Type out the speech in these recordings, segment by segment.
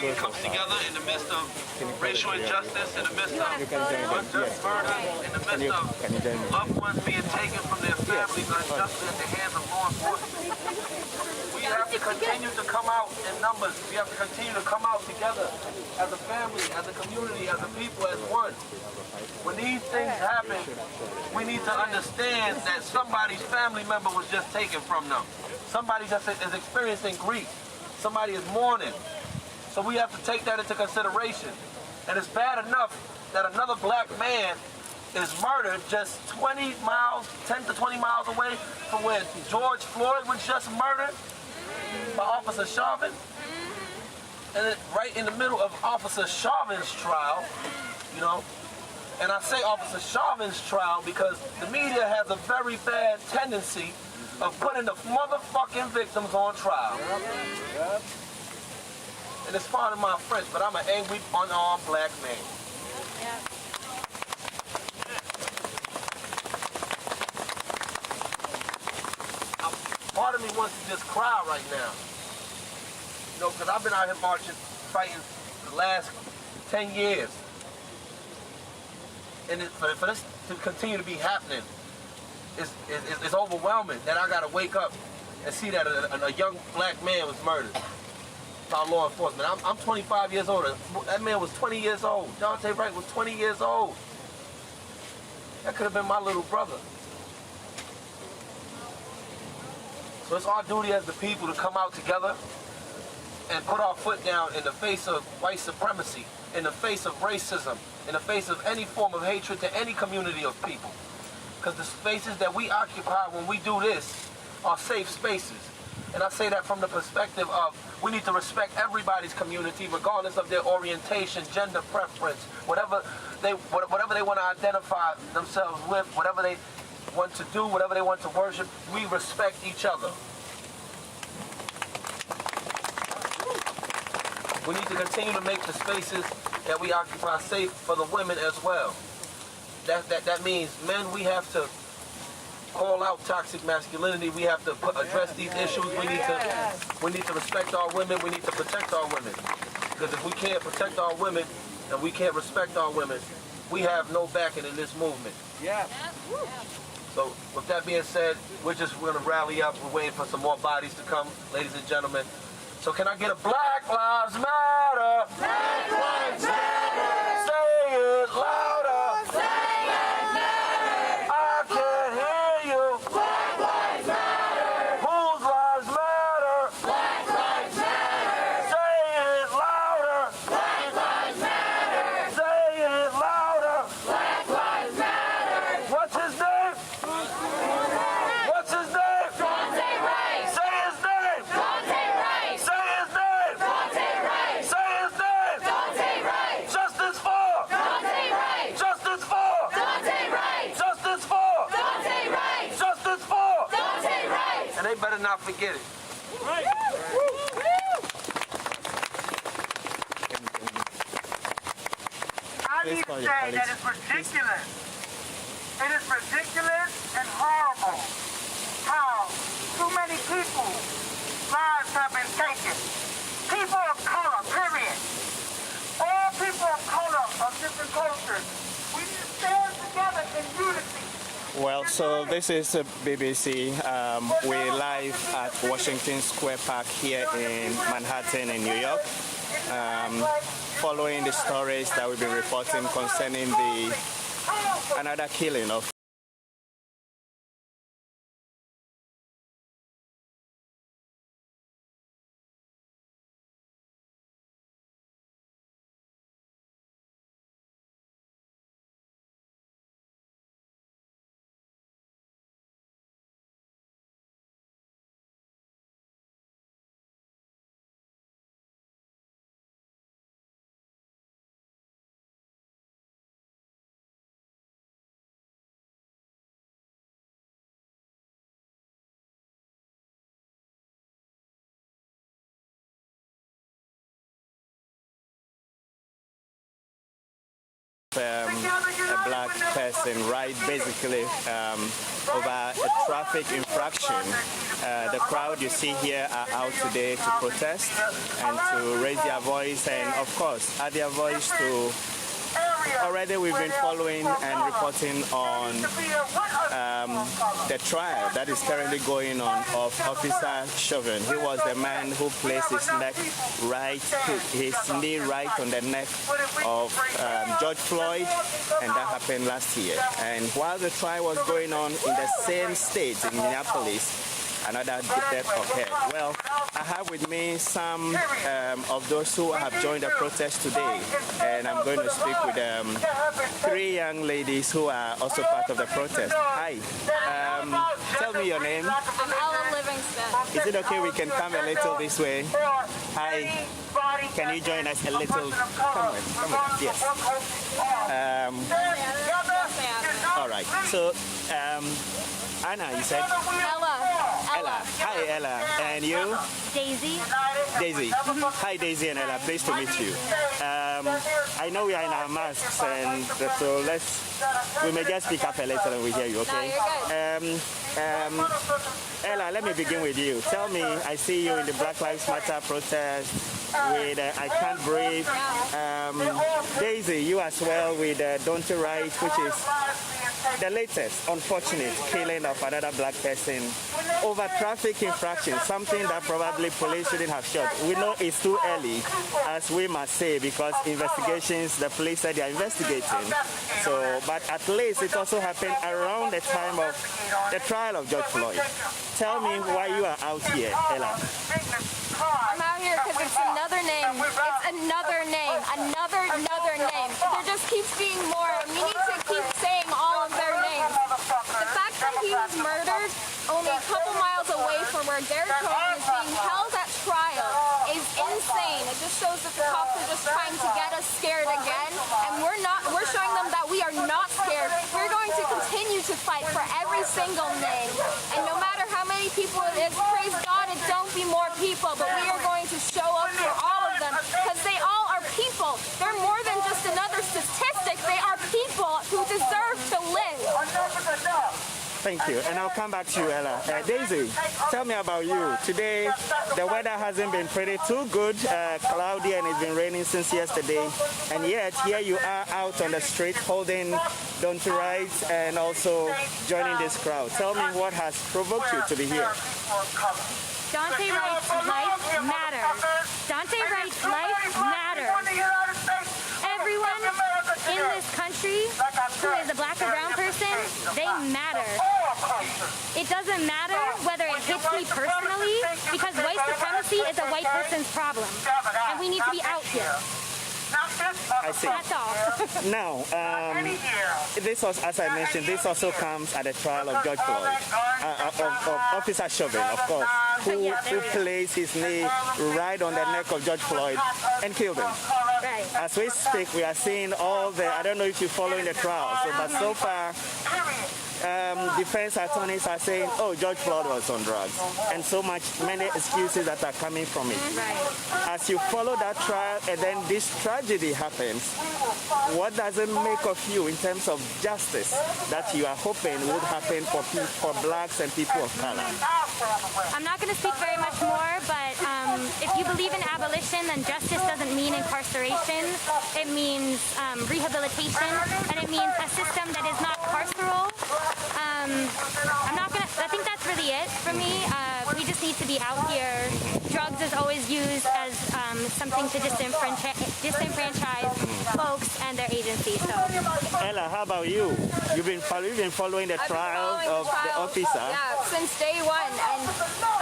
community comes together in the midst of racial injustice, in the midst of unjust murder, in the midst of loved ones being taken from their families unjustly at the hands of law enforcement. We have to continue to come out in numbers. We have to continue to come out together as a family, as a community, as a people, as one. When these things happen, we need to understand that somebody's family member was just taken from them. Somebody just is experiencing grief. Somebody is mourning. So we have to take that into consideration. And it's bad enough that another black man is murdered just 20 miles, 10 to 20 miles away from where George Floyd was just murdered by Officer Chauvin. And then right in the middle of Officer Chauvin's trial, you know, and I say Officer Chauvin's trial because the media has a very bad tendency of putting the motherfucking victims on trial. And it's pardon my French, but I'm an angry, unarmed black man. Part of me wants to just cry right now. You know, because I've been out here marching, fighting for the last 10 years. And for this to continue to be happening, it's overwhelming that I gotta wake up and see that a young black man was murdered by law enforcement. I'm 25 years old. That man was 20 years old. Dante Wright was 20 years old. That could have been my little brother. So it's our duty as the people to come out together and put our foot down in the face of white supremacy, in the face of racism, in the face of any form of hatred to any community of people. Because the spaces that we occupy when we do this are safe spaces. And I say that from the perspective of we need to respect everybody's community regardless of their orientation, gender preference, whatever they want to identify themselves with, whatever they want to do, whatever they want to worship, we respect each other. We need to continue to make the spaces that we occupy safe for the women as well. That means men, we have to call out toxic masculinity. We have to address these issues. We need to respect our women. We need to protect our women. Because if we can't protect our women and we can't respect our women, we have no backing in this movement. Yeah. So with that being said, we're going to rally up. We're waiting for some more bodies to come, ladies and gentlemen. So can I get a Black Lives Matter? Black Lives Matter! Say it louder! Say it matter! I can't hear you! Black Lives Matter! Whose lives matter? Black Lives Matter! Say it louder! Black Lives Matter! Say it louder! Black Lives Matter! What's his name? What's his name? Dante Wright! Say his name! Dante Wright! Say his name! Dante Wright! Say his name! Dante Wright! Justice for! Dante Wright! Justice for! Dante Wright! Justice for! Dante Wright! Justice for! Dante Wright! And they better not forget it. Right. I need to say that it's ridiculous. It is ridiculous and horrible how too many people's lives have been taken. People of color, period. All people of color of different cultures. We need to stand together in unity. Well, so this is BBC. We're live at Washington Square Park here in Manhattan in New York. Following the stories that we've been reporting concerning another killing of a black person, right? Basically, over a traffic infraction. The crowd you see here are out today to protest and to raise their voice and, of course, add their voice to. Already we've been following and reporting on the trial that is currently going on of Officer Chauvin. He was the man who placed his knee right on the neck of George Floyd, and that happened last year. And while the trial was going on in the same state, in Minneapolis, another death occurred. Well, I have with me some of those who have joined the protest today, and I'm going to speak with 3 young ladies who are also part of the protest. Hi, tell me your name. I'm Ella Livingston. Is it okay we can come a little this way? Hi, can you join us a little? Come on, yes. All right, so Anna, you said? Ella. Hi, Ella. And you? Daisy. Daisy. Hi, Daisy and Ella. Pleased to meet you. I know we are in our masks, and so we may just speak up a little and we hear you, okay? No, you're good. Ella, let me begin with you. Tell me, I see you in the Black Lives Matter protest with I Can't Breathe. Daisy, you as well with Don't You Right, which is the latest unfortunate killing of another black person over traffic infraction, something that probably police shouldn't have shot. We know it's too early, as we must say, because investigations, the police said they are investigating. So, but at least it also happened around the time of the trial of George Floyd. Tell me why you are out here, Ella. I'm out here because it's another name. It's another name. Another name. There just keeps being more. We need to keep saying all of their names. The fact that he was murdered only a couple miles away from where Derek Cohen is being held at trial is insane. It just shows that the cops are just trying to get us scared again, and we're not. We're showing them that we are not scared. We're going to continue to fight for every single name, and no matter how many people it is, praise God, it don't be more people, but we are going to show up for all of them because they all are people. They're more than just another statistic. They are people who deserve to live. Thank you. And I'll come back to you, Ella. Daisy, tell me about you. Today, the weather hasn't been pretty too good, cloudy, and it's been raining since yesterday. And yet, here you are out on the street holding Don't You Right and also joining this crowd. Tell me what has provoked you to be here. Dante Wright's life matters. Dante Wright's life matters. Everyone in this country who is a black or brown person, they matter. It doesn't matter whether it hits me personally, because white supremacy is a white person's problem, and we need to be out here. I see. That's all. Now, this was, as I mentioned, this also comes at the trial of George Floyd, of Officer Chauvin, of course, who placed his knee right on the neck of George Floyd and killed him. Right. As we speak, we are seeing all the, I don't know if you're following the trial, but so far, defense attorneys are saying, oh, George Floyd was on drugs, and many excuses that are coming from it. Right. As you follow that trial and then this tragedy happens, what does it make of you in terms of justice that you are hoping would happen for blacks and people of color? I'm not going to speak very much more, but if you believe in abolition, then justice doesn't mean incarceration. It means rehabilitation, and it means a system that is not carceral. I think that's really it for me. We just need to be out here. Drugs is always used as something to disenfranchise folks and their agencies. So. Ella, how about you? You've been following the trial of the officer. Yeah, since day one, and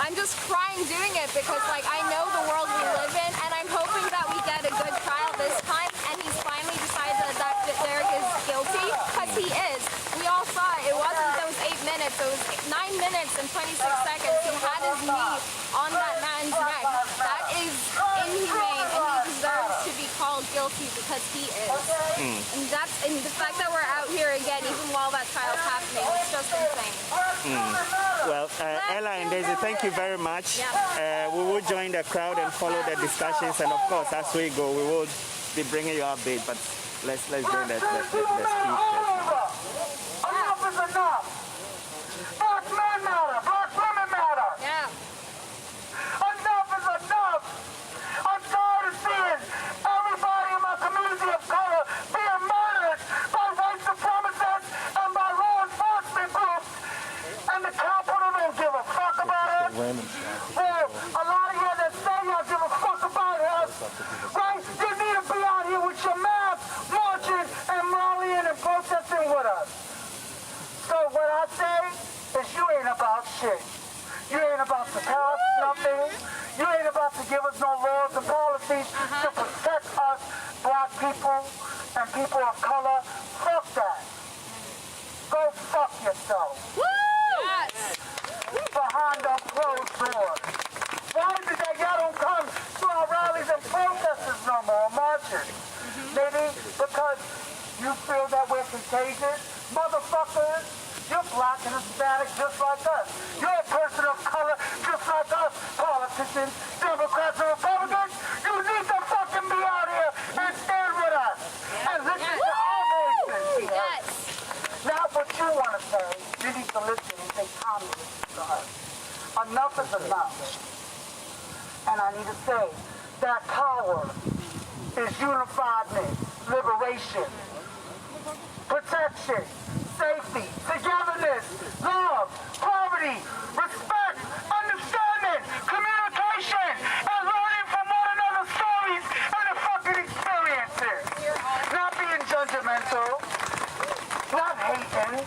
I'm just crying doing it because, like, I know the world we live in, and I'm hoping that we get a good trial this time, and he's finally decided that Derek is guilty, because he is. We all saw it. It wasn't those 8 minutes. It was 9 minutes and 26 seconds. He had his knee on that man's neck. That is inhumane, and he deserves to be called guilty because he is. And the fact that we're out here again, even while that trial's happening, it's just insane. Well, Ella and Daisy, thank you very much. We will join the crowd and follow the discussions, and of course, as we go, we will be bringing you update. But let's join the speech. people and people of color, fuck that. Go fuck yourself. Behind the closed doors. Why is it that y'all don't come to our rallies and protests no more, marches? Maybe because you feel that we're contagious? Motherfuckers, you're black and Hispanic just like us. You're a person of color just like us. Politicians, Democrats and Republicans, you need to fucking be out here and stand with us. And listen to our voices. Yes. Not what you want to say. You need to listen and take time to listen to us. Enough is enough. And I need to say that power is unifiedness, liberation, protection, safety, togetherness, love, poverty, respect, understanding, communication, and learning from one another's stories and the fucking experiences. Not being judgmental, not hating,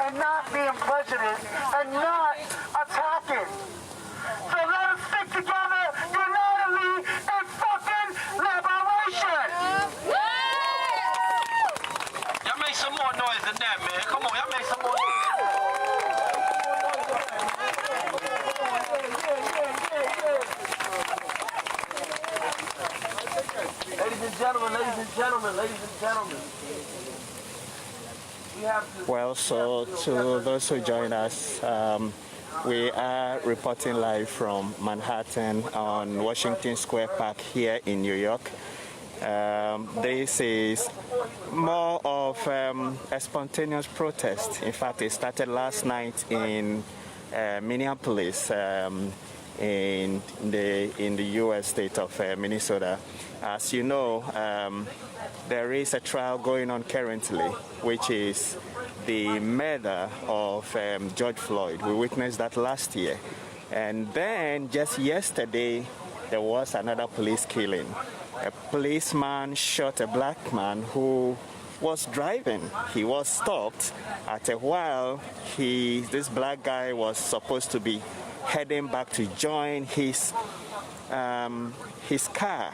and not being prejudiced, and not attacking. So let us stick together unitedly in fucking liberation. Y'all make some more noise than that, man. Come on, y'all make some more noise. Ladies and gentlemen, ladies and gentlemen, ladies and gentlemen. We have to... Well, so to those who join us, we are reporting live from Manhattan on Washington Square Park here in New York. This is more of a spontaneous protest. In fact, it started last night in Minneapolis, in the U.S. state of Minnesota. As you know, there is a trial going on currently, which is the murder of George Floyd. We witnessed that last year. And then just yesterday, there was another police killing. A policeman shot a black man who was driving. He was stopped. At a while, this black guy was supposed to be heading back to join his car,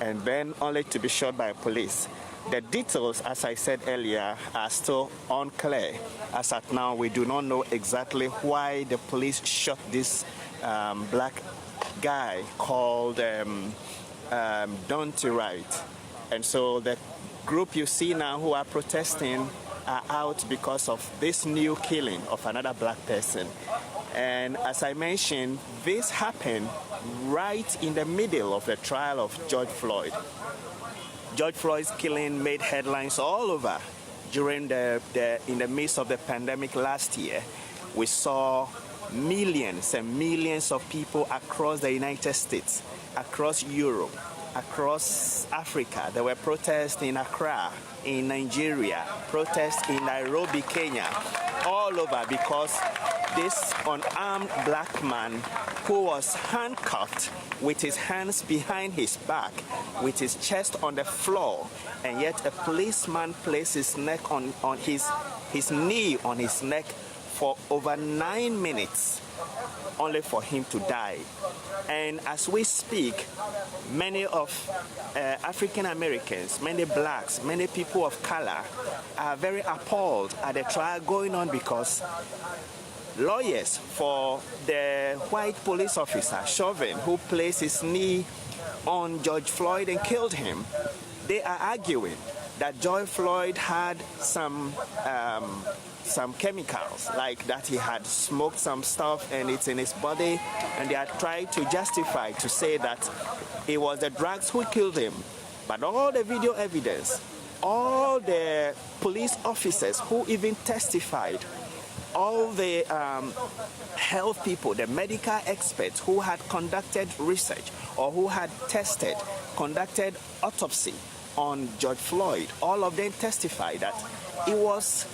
and then only to be shot by police. The details, as I said earlier, are still unclear. As at now, we do not know exactly why the police shot this black guy called Don't Right. And so the group you see now who are protesting are out because of this new killing of another black person. And as I mentioned, this happened right in the middle of the trial of George Floyd. George Floyd's killing made headlines all over during in the midst of the pandemic last year. We saw millions and millions of people across the United States, across Europe, across Africa. There were protests in Accra, in Nigeria, protests in Nairobi, Kenya, all over because this unarmed black man who was handcuffed with his hands behind his back, with his chest on the floor, and yet a policeman placed his neck on his knee on his neck for over 9 minutes, only for him to die. And as we speak, many of African Americans, many blacks, many people of color are very appalled at the trial going on because lawyers for the white police officer, Chauvin, who placed his knee on George Floyd and killed him, they are arguing that George Floyd had some chemicals, like that he had smoked some stuff and it's in his body, and they are trying to justify, to say that it was the drugs who killed him. But all the video evidence, all the police officers who even testified, all the health people, the medical experts who had conducted research or who had conducted autopsy on George Floyd, all of them testified that it was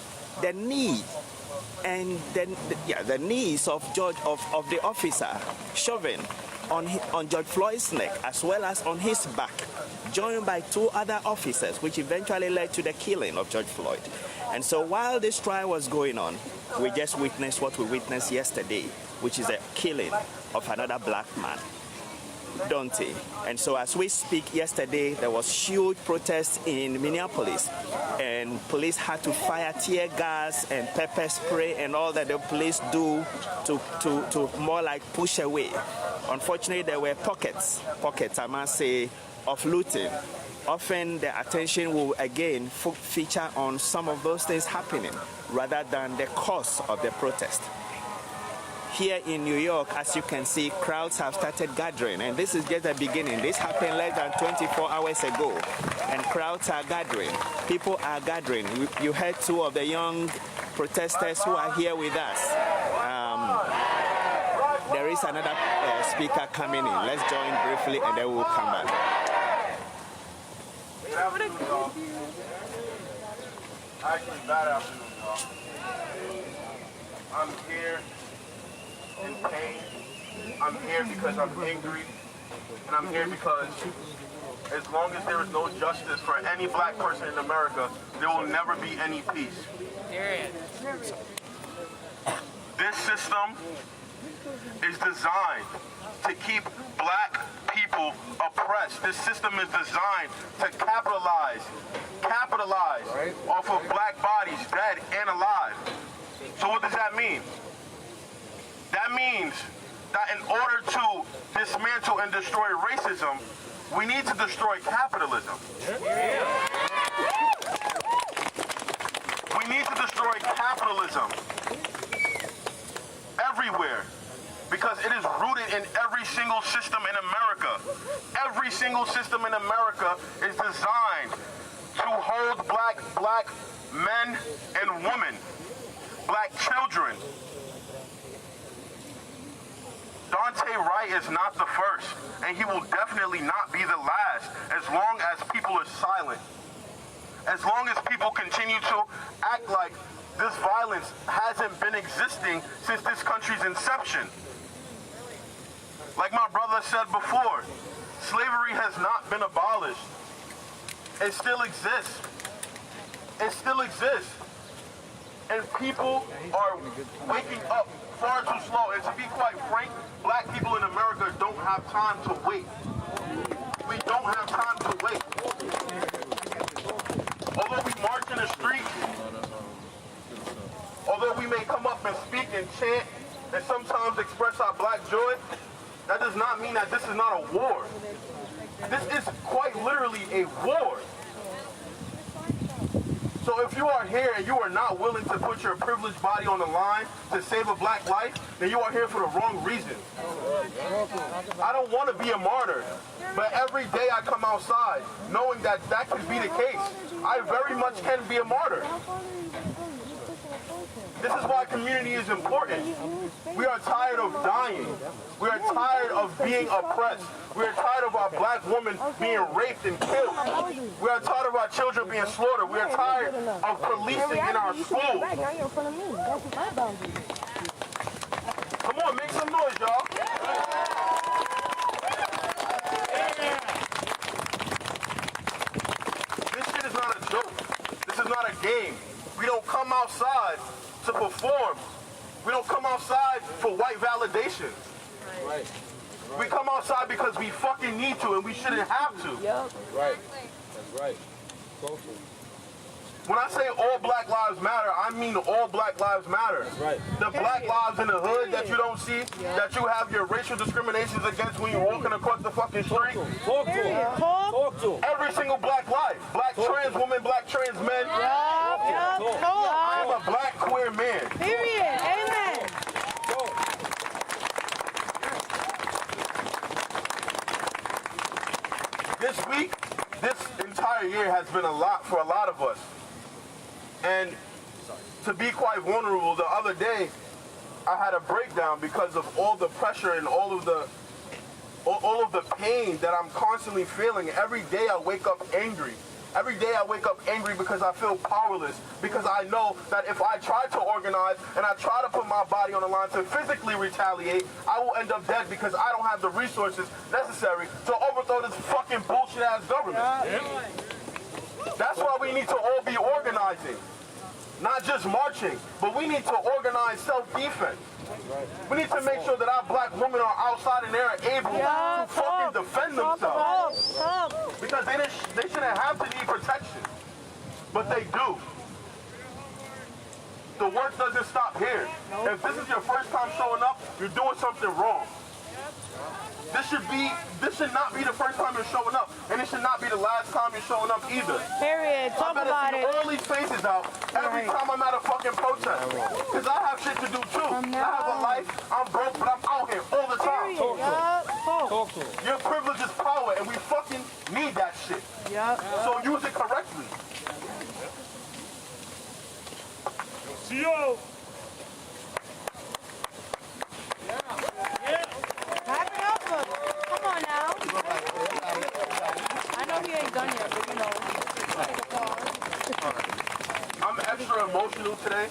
the knee and the knees of the officer Chauvin on George Floyd's neck, as well as on his back, joined by 2 other officers, which eventually led to the killing of George Floyd. And so while this trial was going on, we just witnessed what we witnessed yesterday, which is a killing of another black man. Dante. And so as we speak, yesterday there was huge protests in Minneapolis, and police had to fire tear gas and pepper spray and all that the police do to more like push away. Unfortunately, there were pockets, I must say, of looting. Often the attention will again feature on some of those things happening rather than the cause of the protest. Here in New York, as you can see, crowds have started gathering, and this is just the beginning. This happened less than 24 hours ago, and crowds are gathering. People are gathering. You heard two of the young protesters who are here with us. There is another speaker coming in. Let's join briefly, and then we'll come back. Actually, bad afternoon, y'all. I'm here in pain. I'm here because I'm angry. And I'm here because as long as there is no justice for any black person in America, there will never be any peace. This system is designed to keep black people oppressed. This system is designed to capitalize off of black bodies, dead and alive. So what does that mean? That means that in order to dismantle and destroy racism, we need to destroy capitalism. We need to destroy capitalism everywhere, because it is rooted in every single system in America. Every single system in America is designed to hold black men and women, black children. Dante Wright is not the first, and he will definitely not be the last as long as people are silent. As long as people continue to act like this violence hasn't been existing since this country's inception. Like my brother said before, slavery has not been abolished. It still exists. It still exists. And people are waking up far too slow. And to be quite frank, black people in America don't have time to wait. We don't have time to wait. Although we march in the street, although we may come up and speak and chant and sometimes express our black joy, that does not mean that this is not a war. This is quite literally a war. So if you are here and you are not willing to put your privileged body on the line to save a black life, then you are here for the wrong reason. I don't want to be a martyr, but every day I come outside knowing that that could be the case. I very much can be a martyr. This is why community is important. We are tired of dying. We are tired of being oppressed. We are tired of our black women being raped and killed. We are tired of our children being slaughtered. We are tired of policing in our schools. Come on, make some noise, y'all. This shit is not a joke. This is not a game. We don't come outside to perform. We don't come outside for white validation. Right. We come outside because we fucking need to, and we shouldn't have to. Yep. Right. That's right. When I say all black lives matter, I mean all black lives matter. That's right. The black lives in the hood that you don't see, that you have your racial discriminations against when you're walking across the fucking street. Talk to them. Talk to them. Every single black life. Black trans woman, black trans men. I'm a black queer man. Period. Amen. This week, this entire year has been a lot for a lot of us. And to be quite vulnerable, the other day, I had a breakdown because of all the pressure and all of the pain that I'm constantly feeling. Every day I wake up angry. Every day I wake up angry because I feel powerless, because I know that if I try to organize and I try to put my body on the line to physically retaliate, I will end up dead because I don't have the resources necessary to overthrow this fucking bullshit-ass government. That's why we need to all be organizing. Not just marching, but we need to organize self-defense. We need to make sure that our black women are outside and they're able to fucking defend themselves. Because they shouldn't have to need protection. But they do. The work doesn't stop here. If this is your first time showing up, you're doing something wrong. This should not be the first time you're showing up, and it should not be the last time you're showing up either. Period. Talk about it. I better see all these faces out every time I'm at a fucking protest. Because I have shit to do too. I have a life, I'm broke, but I'm out here all the time. Talk to it. Your privilege is power, and we fucking need that shit. So use it correctly. Yo! Back it up, come on now. I know he ain't done yet, but you know. I'm extra emotional today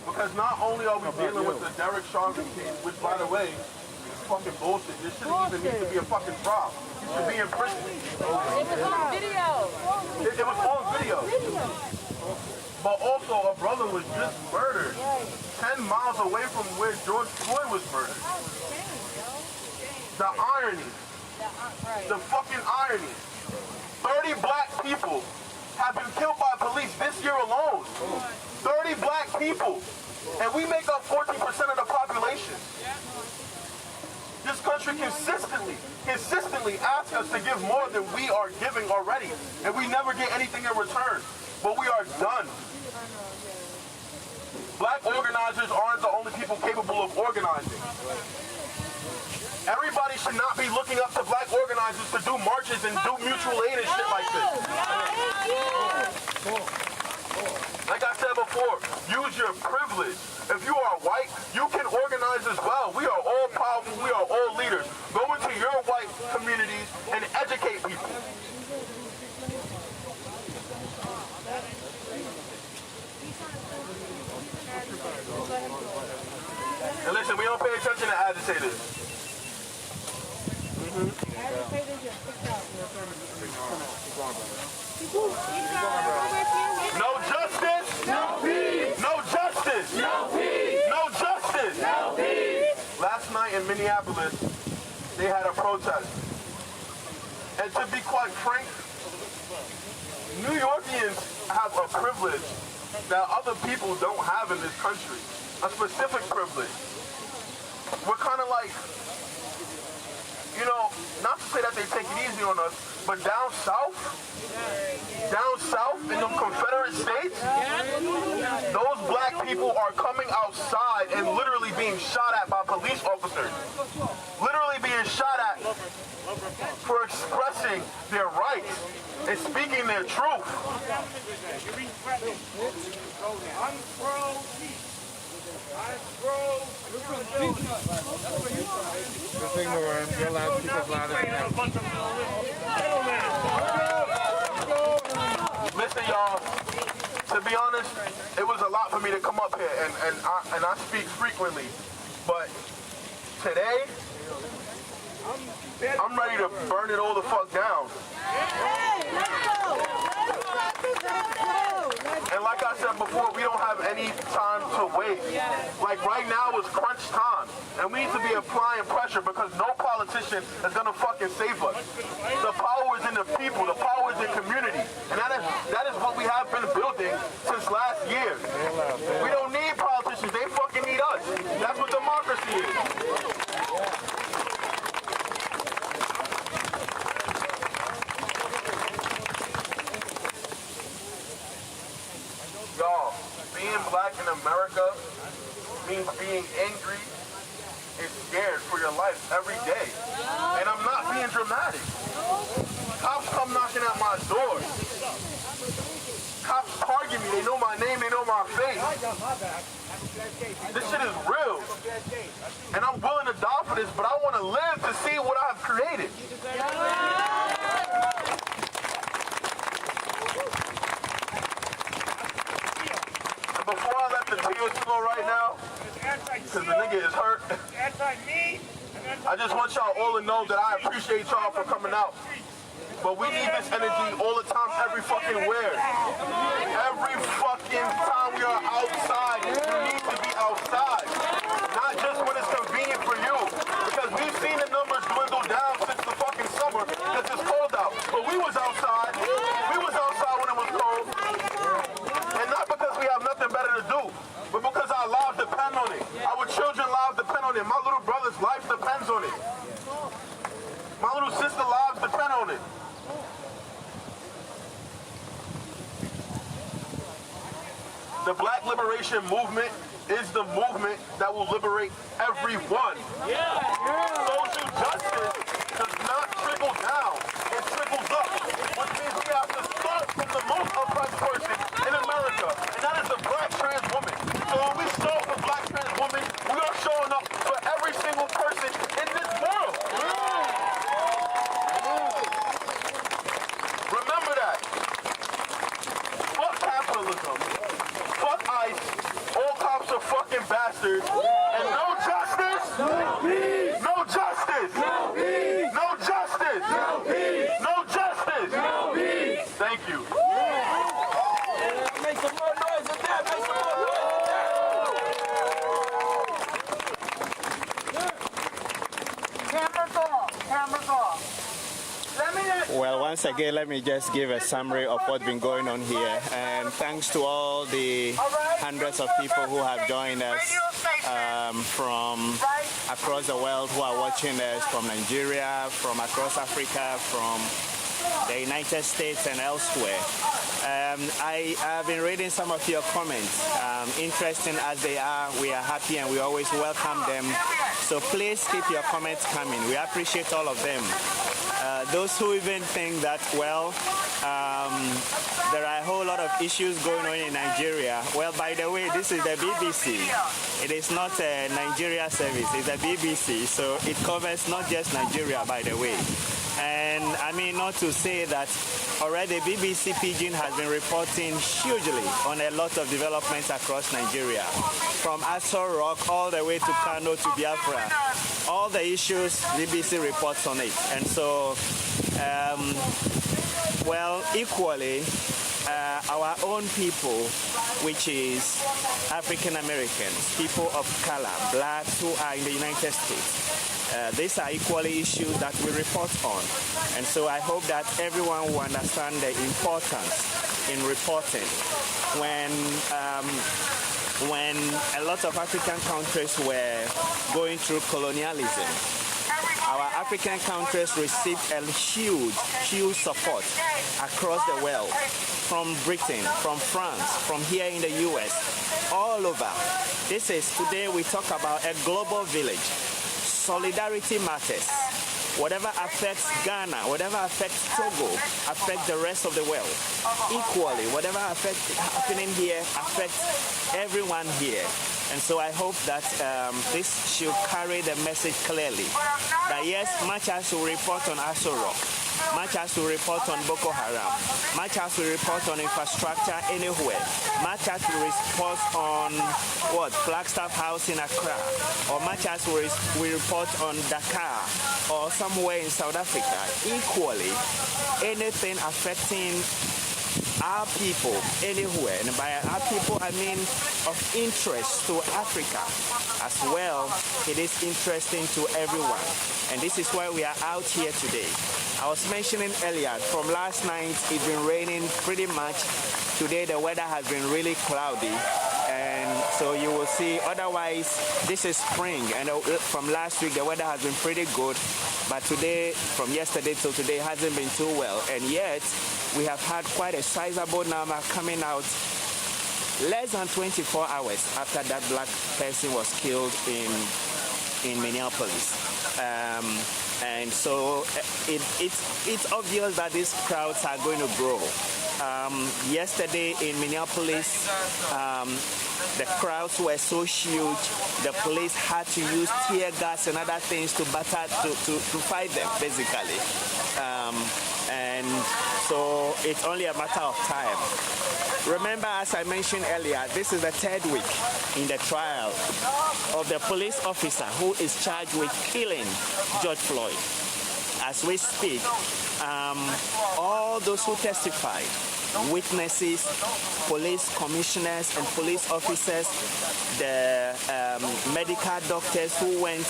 because not only are we dealing with the Derek Chauvin case, which by the way, is fucking bullshit. This shouldn't even need to be a fucking trial. You should be in prison. It was on video. It was on video. But also, a brother was just murdered 10 miles away from where George Floyd was murdered. The irony. The fucking irony. 30 black people have been killed by police this year alone. 30 black people. And we make up 14% of the population. This country consistently asks us to give more than we are giving already. And we never get anything in return. But we are done. Black organizers aren't the only people capable of organizing. Everybody should not be looking up to black organizers to do marches and do mutual aid and shit like this. Like I said before, use your privilege. If you are white, you can organize as well. We are all powerful. We are all leaders. Go into your white communities and educate people. And listen, we don't pay attention to agitators. No justice. No peace. No justice. No peace. No justice. No peace. Last night in Minneapolis, they had a protest. And to be quite frank, New Yorkians have a privilege that other people don't have in this country. A specific privilege. We're kind of like, you know, not to say that they take it easy on us, but down south in them Confederate states, those black people are coming outside and literally being shot at by police officers. Literally being shot at for expressing their rights and speaking their truth. Listen, y'all, to be honest, it was a lot for me to come up here, and I speak frequently, but today, I'm ready to burn it all the fuck down. And like I said before, we don't have any time to waste. Like right now is crunch time. And we need to be applying pressure because no politician is gonna fucking save us. The power is in the people, the power is in community. And that is what we have been building since last year. We don't need politicians, they fucking need us. That's what democracy is. Y'all, being black in America means being angry and scared for your life every day. And I'm not being dramatic. Cops come knocking at my door. Cops target me, they know my name, they know my face. This shit is real. And I'm willing to die for this, but I want to live to see what I've created. Before I let the tears flow right now, because the nigga is hurt, I just want y'all all to know that I appreciate y'all for coming out. But we need this energy all the time, every fucking where. Every fucking time we are outside, you need to be outside, not just when it's convenient for you. Because we've seen the numbers dwindle down since the fucking summer because it's cold out. But we was outside. We was outside when it was cold. And not because we have nothing better to do, but because our lives depend on it. Our children's lives depend on it. My little brother's life depends on it. My little sister's lives depend on it. The Black Liberation Movement is the movement that will liberate everyone. Social justice does not trickle down, it trickles up, which means we have to start from the most oppressed person in America, and that is the black trans woman. So when we start with black trans woman, we are showing up for every single person in this world. Remember that. Fuck capitalism. Fuck ICE. All cops are fucking bastards. And no justice. No peace. No justice. No peace. No justice. No peace. No justice. No peace. Thank you. Make some more noise than that. Make some more noise than that. Cameras off. Cameras off. Well, once again, let me just give a summary of what's been going on here. And thanks to all the hundreds of people who have joined us from across the world who are watching us, from Nigeria, from across Africa, from the United States and elsewhere. I have been reading some of your comments. Interesting as they are, we are happy and we always welcome them. So please keep your comments coming. We appreciate all of them. Those who even think that, well, there are a whole lot of issues going on in Nigeria. Well, by the way, this is the BBC. It is not a Nigeria service, it's the BBC. So it covers not just Nigeria, by the way. And I mean, not to say that already BBC Pidgin has been reporting hugely on a lot of developments across Nigeria, from Aso Rock all the way to Kano to Biafra. All the issues, BBC reports on it. And so, well, equally, our own people, which is African Americans, people of color, blacks who are in the United States, these are equally issues that we report on. And so I hope that everyone will understand the importance in reporting. When a lot of African countries were going through colonialism, our African countries received a huge support across the world, from Britain, from France, from here in the US, all over. This is, today we talk about a global village. Solidarity matters. Whatever affects Ghana, whatever affects Togo, affects the rest of the world. Equally, whatever affects happening here affects everyone here. And so I hope that this should carry the message clearly. That yes, much as we report on Aso Rock, much as we report on Boko Haram, much as we report on infrastructure anywhere, much as we report on Flagstaff House in Accra, or much as we report on Dakar or somewhere in South Africa, equally, anything affecting our people anywhere, and by our people I mean of interest to Africa as well, it is interesting to everyone. And this is why we are out here today. I was mentioning earlier, from last night it's been raining pretty much. Today the weather has been really cloudy, and so you will see, otherwise this is spring, and from last week the weather has been pretty good, but today, from yesterday till today, hasn't been too well. And yet we have had quite a sizable number coming out less than 24 hours after that black person was killed in Minneapolis. And so it's obvious that these crowds are going to grow. Yesterday in Minneapolis, the crowds were so huge, the police had to use tear gas and other things to fight them, basically. And so it's only a matter of time. Remember, as I mentioned earlier, this is the third week in the trial of the police officer who is charged with killing George Floyd. As we speak, all those who testified witnesses, police commissioners and police officers, the medical doctors who went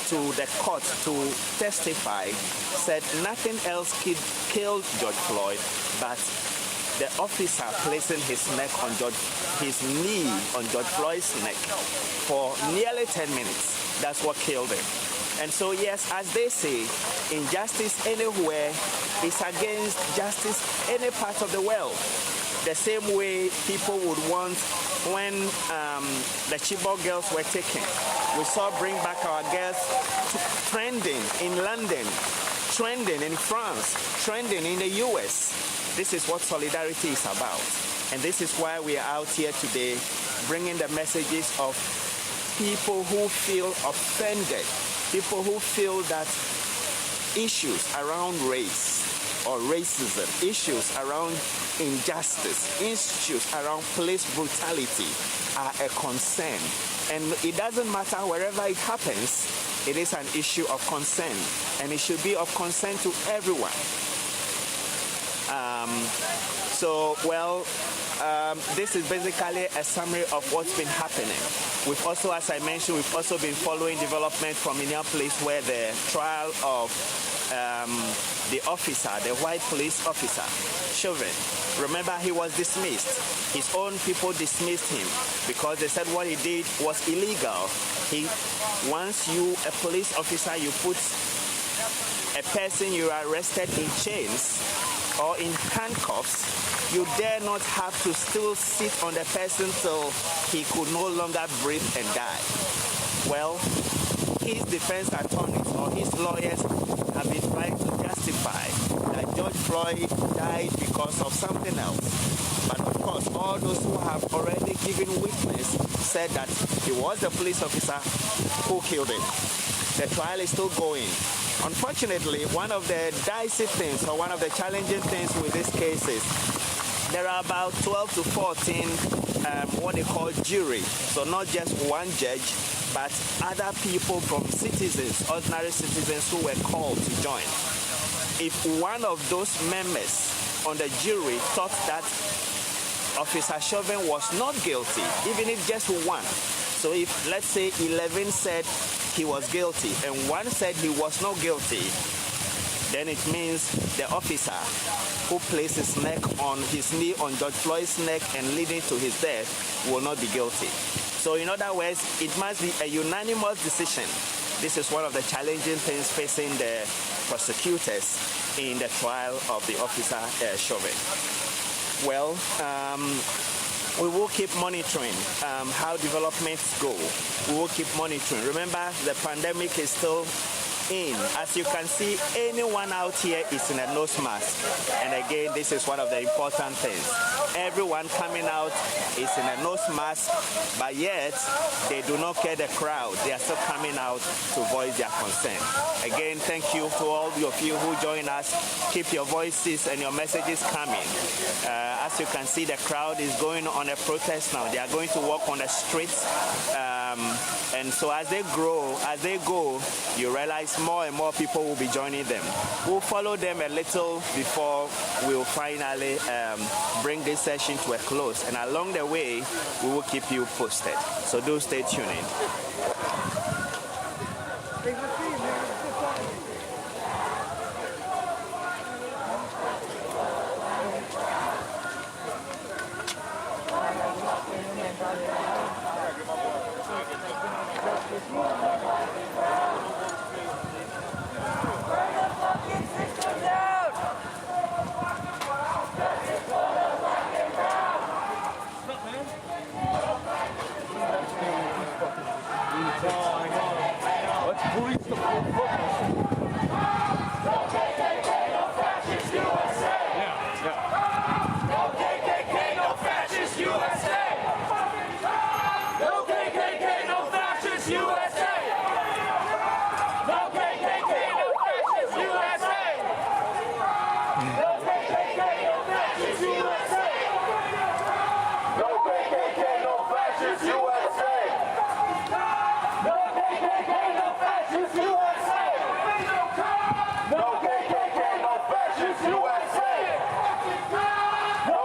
to the court to testify, said nothing else killed George Floyd but the officer placing his knee on George Floyd's neck for nearly 10 minutes. That's what killed him. And so, yes, as they say, injustice anywhere is against justice any part of the world. The same way people would want when the Chibok girls were taken. We saw Bring Back Our Girls trending in London, trending in France, trending in the US. This is what solidarity is about. And this is why we are out here today bringing the messages of people who feel offended, people who feel that issues around race or racism, issues around injustice, issues around police brutality are a concern. And it doesn't matter wherever it happens, it is an issue of concern. And it should be of concern to everyone. This is basically a summary of what's been happening. We've also, as I mentioned, we've also been following development from Minneapolis where the trial of the officer, the white police officer, Chauvin, remember he was dismissed. His own people dismissed him because they said what he did was illegal. Once you, a police officer, you put a person you arrested in chains or in handcuffs, you dare not have to still sit on the person till he could no longer breathe and die. Well, his defense attorneys or his lawyers have been trying to justify that George Floyd died because of something else. But of course, all those who have already given witness said that it was the police officer who killed him. The trial is still going. Unfortunately, one of the dicey things or one of the challenging things with this case is there are about 12 to 14 what they call jury. So not just one judge, but other people from citizens, ordinary citizens who were called to join. If one of those members on the jury thought that Officer Chauvin was not guilty, even if just one. So if, let's say, 11 said he was guilty and one said he was not guilty, then it means the officer who placed his knee on George Floyd's neck and leading to his death will not be guilty. So in other words, it must be a unanimous decision. This is one of the challenging things facing the prosecutors in the trial of the officer Chauvin. Well, we will keep monitoring how developments go. We will keep monitoring. Remember, the pandemic is still in. As you can see, anyone out here is in a nose mask. And again, this is one of the important things. Everyone coming out is in a nose mask, but yet they do not care the crowd. They are still coming out to voice their concern. Again, thank you to all of you who join us. Keep your voices and your messages coming. As you can see, the crowd is going on a protest now. They are going to walk on the streets. And so as they go, you realize more and more people will be joining them. We'll follow them a little before we'll finally bring this session to a close. And along the way, we will keep you posted. So do stay tuned in. No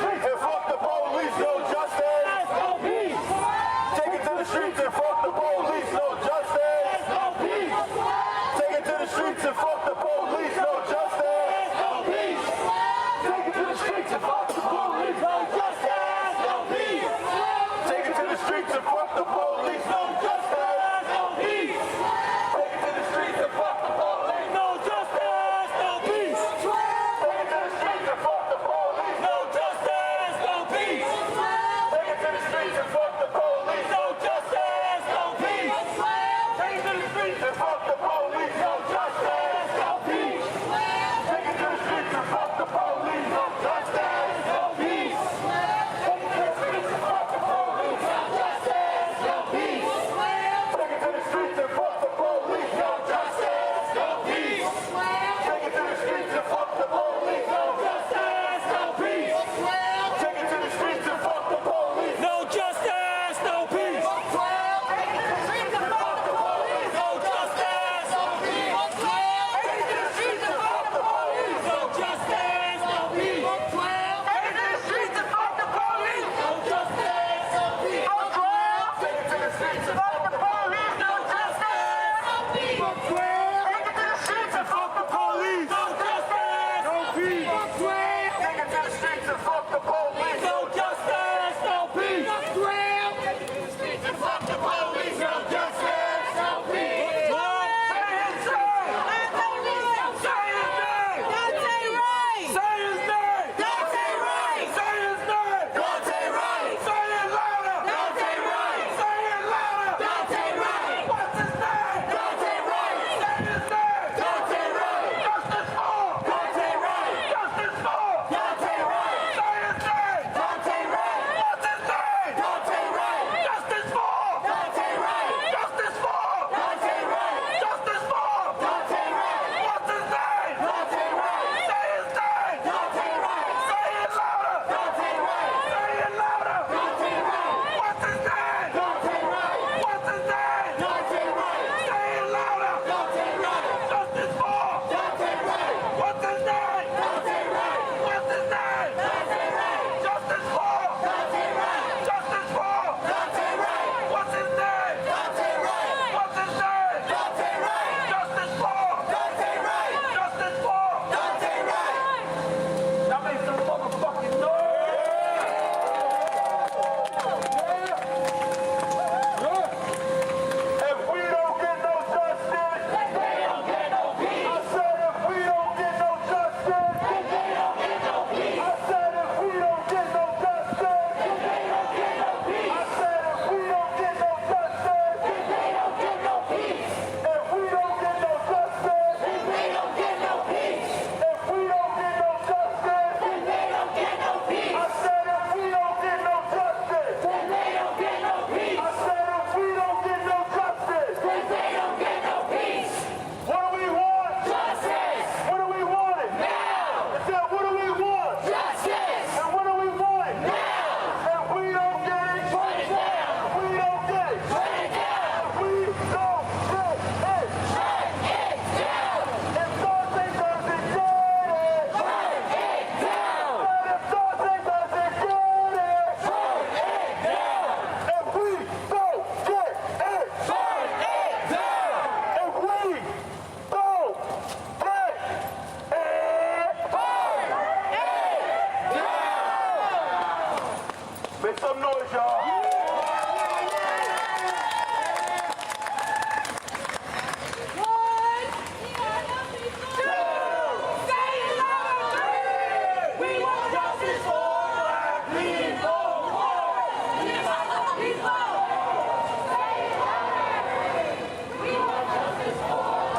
streets and fuck the police, no justice. No peace. Take it to the streets and fuck the police, no justice. No peace. Take it to the streets and fuck the police, no justice. No peace. Take it to the streets and fuck the police, no justice. No peace. Take it to the streets and fuck the police, no justice. No peace. Take it to the streets and fuck the police, no justice. No peace. Take it to the streets and fuck the police, no justice. No peace. Take it to the streets and fuck the police, no justice. No peace. Take it to the streets and fuck the police, no justice. No peace. Take it to the streets and fuck the police, no justice. No peace. Take it to the streets and fuck the police, no justice. No peace. Take it to the streets and fuck the police, no justice. No peace. Take it to the streets and fuck the police, no justice. No peace. Take it to the streets and fuck the police, no justice. No peace. Take it to the streets and fuck the police, no justice. No peace. Take it to the streets and fuck the police, no justice. No peace. Take it to the streets and fuck the police, no justice. No peace. Take it to the streets and fuck the police, no justice. No peace. Take it to the streets and fuck the police, no justice. No peace. Take it to the streets and fuck the police, no justice. No peace. Take it to the streets and fuck the police, no justice. No peace. Say his name. Say his name. Say his name. Say his name. Say it louder. Say it louder. What's his name? Say his name. Justice for. Justice for. Say his name. What's his name? Justice for. Justice for. Justice for. What's his name? Say his name. Say it louder. Say it louder. What's his name? What's his name? Say it louder. Justice for. What's his name? What's his name? Justice for. Justice for. What's his name? What's his name? Justice for. Justice for. Y'all make some motherfucking noise. If we don't get no justice, they don't get no peace. I said if we don't get no justice, they don't get no peace. I said if we don't get no justice, they don't get no peace. I said if we don't get no justice, they don't get no peace. If we don't get no justice, they don't get no peace. If we don't get no justice, they don't get no peace. I said if we don't get no justice, they don't get no peace. I said if we don't get no justice, they don't get no peace. What do we want? Justice. What do we want? Now. I said what do we want? Justice. And what do we want? Now. If we don't get it, put it down. If we don't get it, put it down. If we don't get it, shut it down. If Dante doesn't get it, put it down. But if Dante doesn't get it, put it down. If we don't get it, put it down. If we don't get it, put it down. Make some noise, y'all. We want justice for black people. We want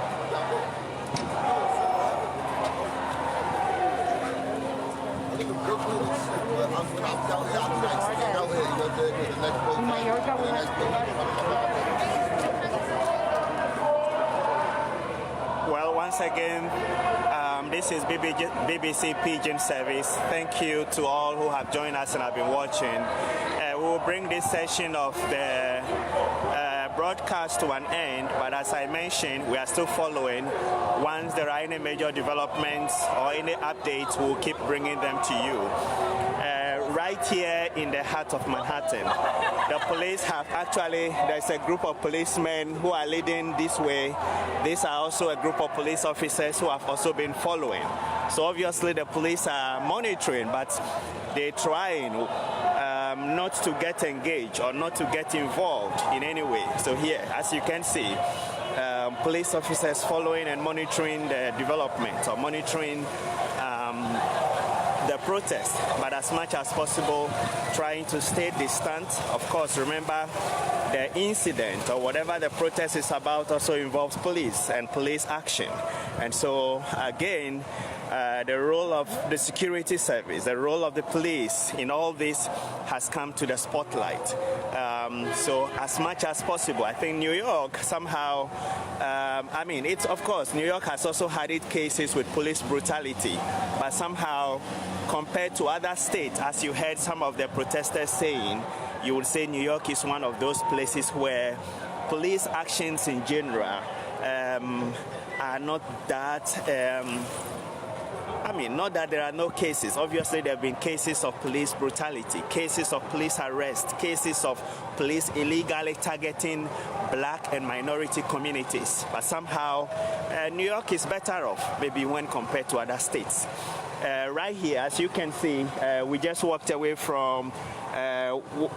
justice for Well, once again, this is BBC Pidgin Service. Thank you to all who have joined us and have been watching. We will bring this session of the broadcast to an end, but as I mentioned, we are still following. Once there are any major developments or any updates, we'll keep bringing them to you. Right here in the heart of Manhattan, the police have there's a group of policemen who are leading this way. These are also a group of police officers who have also been following. So obviously the police are monitoring, but they're trying not to get engaged or not to get involved in any way. So here, as you can see, police officers following and monitoring the development or monitoring the protest, but as much as possible trying to stay distant. Of course, remember the incident or whatever the protest is about also involves police and police action. And so again, the role of the security service, the role of the police in all this has come to the spotlight. So as much as possible, I think New York somehow, it's of course, New York has also had its cases with police brutality, but somehow compared to other states, as you heard some of the protesters saying, you would say New York is one of those places where police actions in general are not that not that there are no cases. Obviously, there have been cases of police brutality, cases of police arrest, cases of police illegally targeting black and minority communities. But somehow, New York is better off, maybe when compared to other states. Right here, as you can see, we just walked away from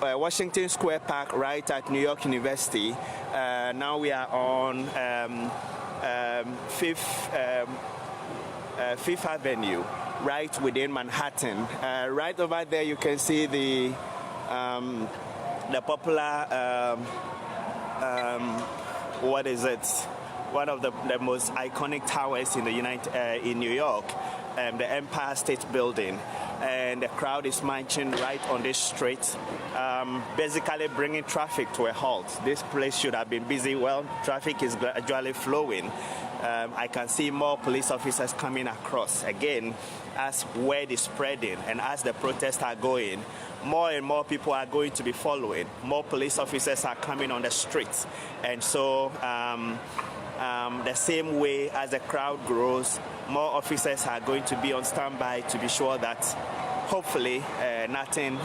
Washington Square Park right at New York University. Now we are on Fifth Avenue, right within Manhattan. Right over there, you can see the popular, what is it? One of the most iconic towers in in New York, the Empire State Building. And the crowd is marching right on this street, basically bringing traffic to a halt. This place should have been busy. Well, traffic is gradually flowing. I can see more police officers coming across. Again, as word is spreading and as the protests are going, more and more people are going to be following. More police officers are coming on the streets. And so the same way as the crowd grows, more officers are going to be on standby to be sure that hopefully nothing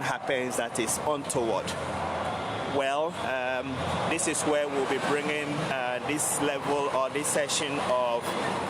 happens that is untoward. Well, this is where we'll be bringing this level or this session of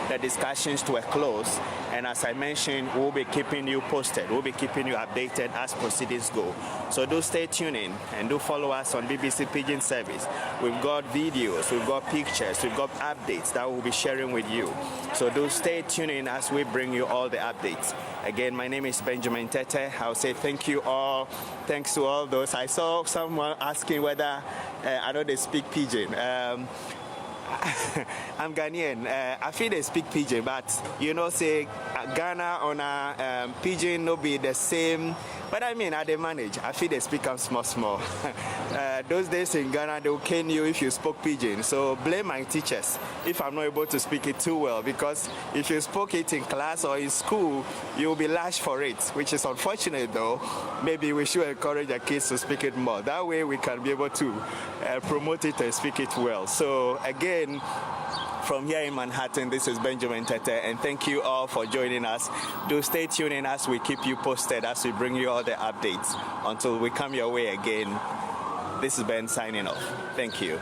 the discussions to a close. And as I mentioned, we'll be keeping you posted. We'll be keeping you updated as proceedings go. So do stay tuned in and do follow us on BBC Pidgin Service. We've got videos, we've got pictures, we've got updates that we'll be sharing with you. So do stay tuned in as we bring you all the updates. Again, my name is Benjamin Tete. I'll say thank you all. Thanks to all those. I saw someone asking whether I know they speak Pidgin. I'm Ghanaian. I feel they speak Pidgin, but say Ghana on a Pidgin no be the same. But I they manage. I feel they speak them small. Those days in Ghana, they will cane you if you spoke Pidgin. So blame my teachers if I'm not able to speak it too well, because if you spoke it in class or in school, you'll be lashed for it, which is unfortunate though. Maybe we should encourage the kids to speak it more. That way we can be able to promote it and speak it well. So again, from here in Manhattan, this is Benjamin Tete, and thank you all for joining us. Do stay tuned in as we keep you posted, as we bring you all the updates. Until we come your way again, this is Ben signing off. Thank you.